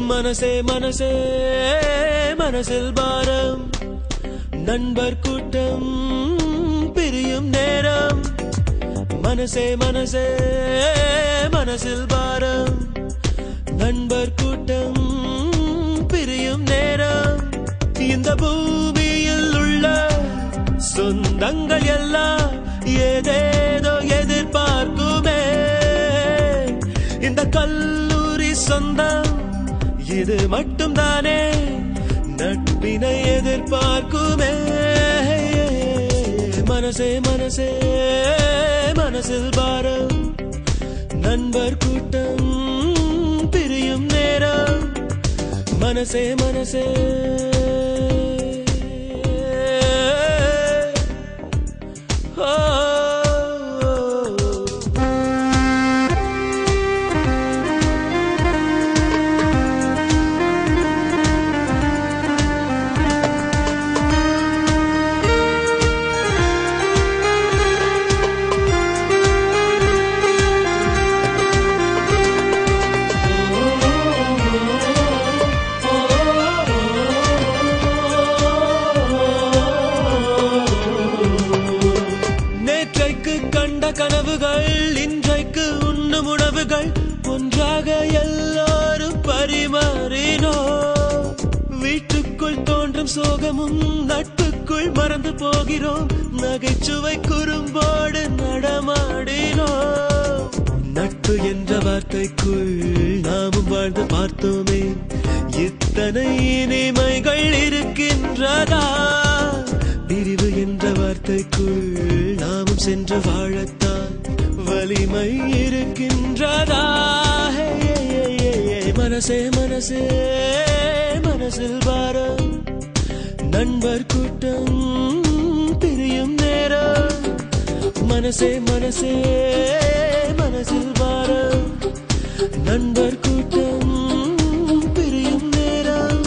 மனசே மனசே மனசில் பாரம் நண்பர் கூட்டம் பிரியும் நேரம் மனசே மனசே மனசில் பாரம் நண்பர் கூட்டம் பிரியும் நேரம் இந்த பூமியில் உள்ள சொந்தங்கள் எல்லாம் ஏதேதோ எதிர்பார்க்குமே இந்த கல்லூரி சொந்தம் இது மட்டும் தானே நட்பினை எதிர்பார்க்குமே மனசே மனசே மனசில் பாரம் நண்பர் கூட்டம் பிரியும் நேரம் மனசே மனசே கனவுகள் இன்றைக்கு உண்ணும் உணவுகள் ஒன்றாக எல்லாரும் பரிமாறினோ வீட்டுக்குள் தோன்றும் சோகமும் நட்புக்குள் மறந்து போகிறோம் நகைச்சுவை குறும்போடு நடமாடினோ நட்பு என்ற வார்த்தைக்குள் நாமும் வாழ்ந்து பார்த்தோமே இத்தனை இனிமைகள் இருக்கின்றதா பிரிவு என்ற வார்த்தைக்குள் நாமும் சென்று வாழத்தான் வலிமை இருக்கின்றதா மனசே மனசே மனசில் பாரம் நண்பர் கூட்டம் பிரியும் நேரம் மனசே மனசே மனசில் பாரம் நண்பர் கூட்டம் பிரியும் நேரம்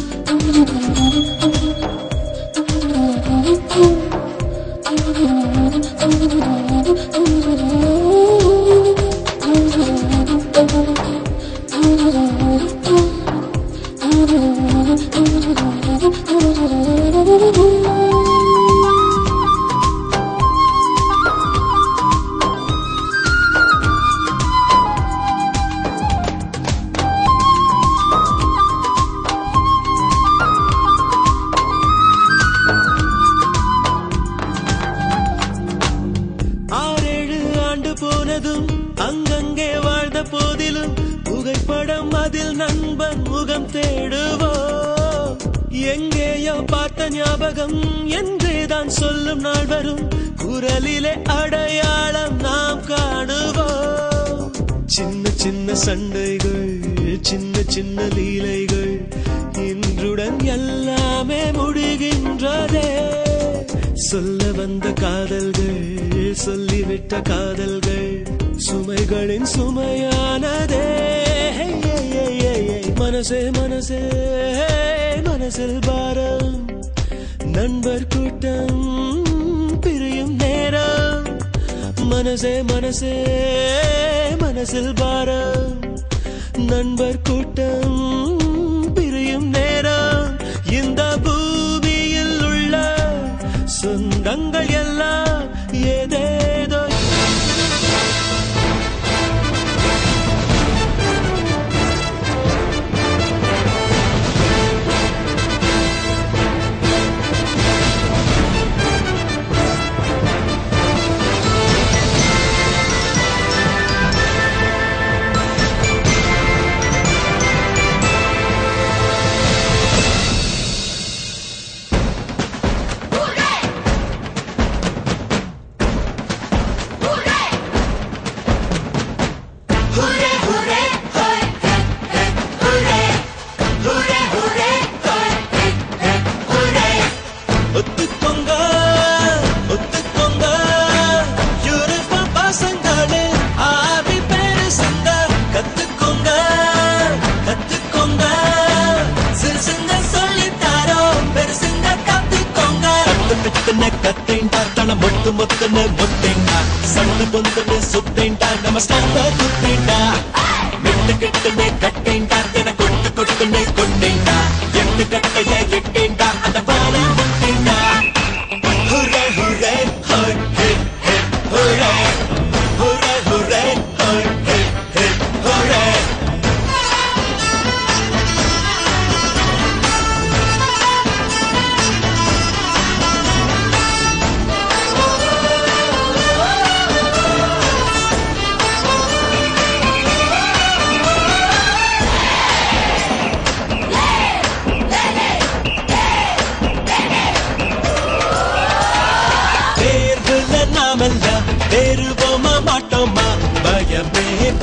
போனதும் அங்கங்கே வாழ்ந்த போதிலும் புகைப்படம் அதில் நண்பன் முகம் தேடுவோம் எங்கேயோ பார்த்த ஞாபகம் என்றேதான் சொல்லும் நாள் வரும் குரலிலே அடையாளம் நாம் காணுவோம் சின்ன சின்ன சண்டைகள் சின்ன சின்ன லீலைகள் இன்றுடன் எல்லாமே முடிகின்றதே சொல்ல வந்த காதல்கள் சொல்லிவிட்ட காதல்கள் சுமைகளின் சுமையானதே மனசே மனசே மனசில் பாரம் நண்பர் கூட்டம் பிரியும் நேரம் மனசே மனசே மனசில் பாரம் நண்பர் கூட்டம் பிரியும் நேரம் இந்த பூமியில் உள்ள சொந்தங்கள் எல்லாம் ஏதேதோ கத்தேண்டா தன மொட்டு மொத்தன மொத்தேண்டா சண்டு பொந்தன சுத்தேண்டா நம்ம ஸ்டாப்ப குத்தேண்டா மெட்டுக்கு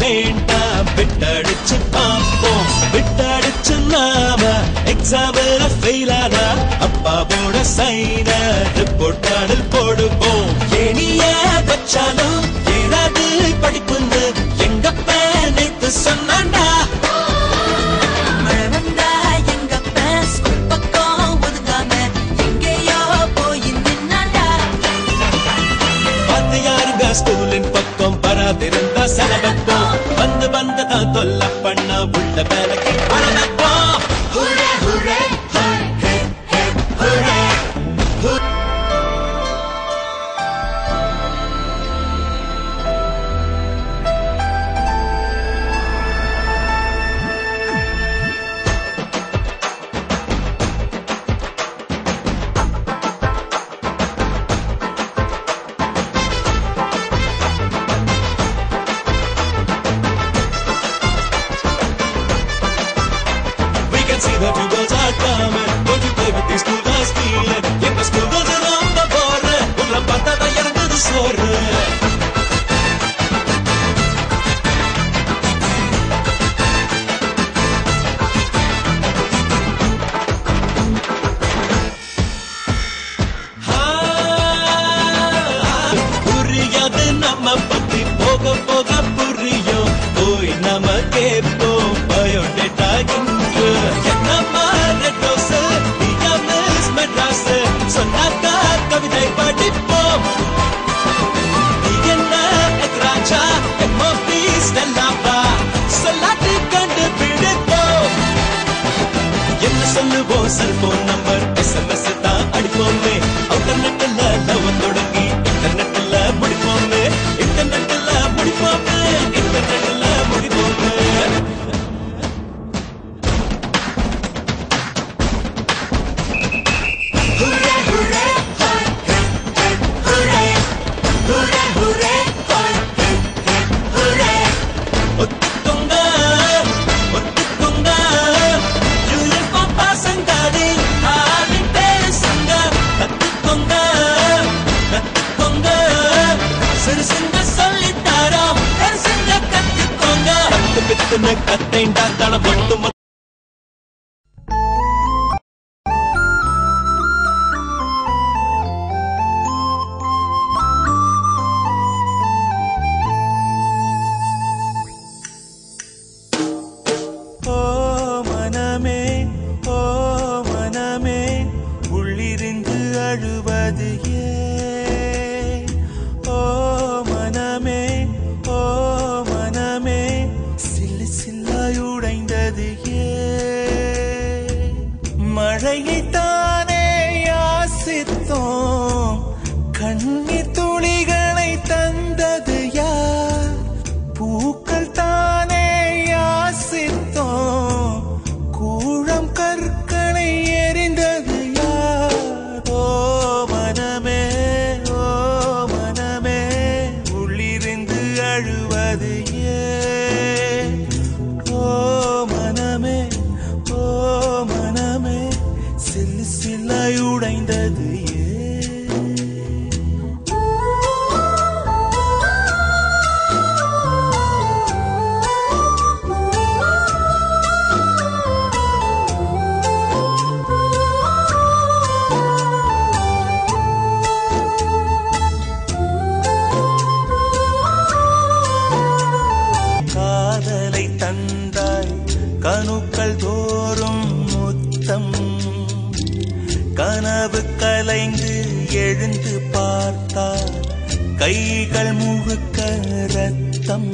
வேண்டாம் விட்டடிச்சு பார்ப்போம். விட்டடிச்சு நாம எக்ஸாம்ல ஃபெயில் ஆனா அப்பாவோட சைன ரிப்போர்ட் கார்டில் போடுவோம். ஏனிய வச்சாலும் ஏறாது படிப்புன்னு எங்கப்ப நேத்து சொன்னாண்டா. ஸ்கூலின் பக்கம் பராதிருந்தா செலவப்போம். வந்து வந்துதான் தொல்ல பண்ண உள்ள வேலைக்கு பரவப்போம். ஹுரே ஹுரே ஹே ஹே ஹுரே. See that you girls are coming. Don't you play with these school guys feeling. If the school girls are on the border, உங்களை பார்த்தா தான் இறங்குது சோறு. புரியாது நம்ம பத்தி போக போக புரியும். போய் நம்ம கேட்போம் பயோடேட்டா கவிதை படிப்போம். என்ன எத்ராஜா எம்ஓபி ஸ்டெல்லாப்பா சொல்லாட்டி கண்டுபிடிப்போம். என்ன சொல்லுவோம் செல்போன் நம்பர் SMS தான் அடிப்போமே. அவுட்டர்நெட்ல லவ் தொடங்கி இன்டர்நெட்ல முடிப்போமே. இன்டர்நெட்ல முடிப்போமே. இன்டர்நெட்ல முடிப்போமே. கத்தைண்டா தன மட்டும் உள்ளிருந்து அழுவது ஏன்? ஓ மனமே ஓ மனமே சில்லு சில்லாயுடைந்தது ஏன்? மழையைத்தானே யாசித்தோம், கண்ணீர் துளிகளை தந்தது யார்? பூக்கள் தானே யாசித்தோம், கூழம் கற்களை எரிந்தது யார்? ஓ மனமே ஓ மனமே உள்ளிருந்து அழுவது ஏன்? ஓ மனமே ஓ மனமே சில்லு சில்லாயுடைந்தது ஏன்? காதலை தந்தாய் கணுக்கள் தோறும் முத்தம், கனவு கலைந்து எழுந்து பார்த்தார் கைகள் முழுக்க ரத்தம்.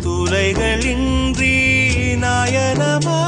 துளைகளின்றி நயனமா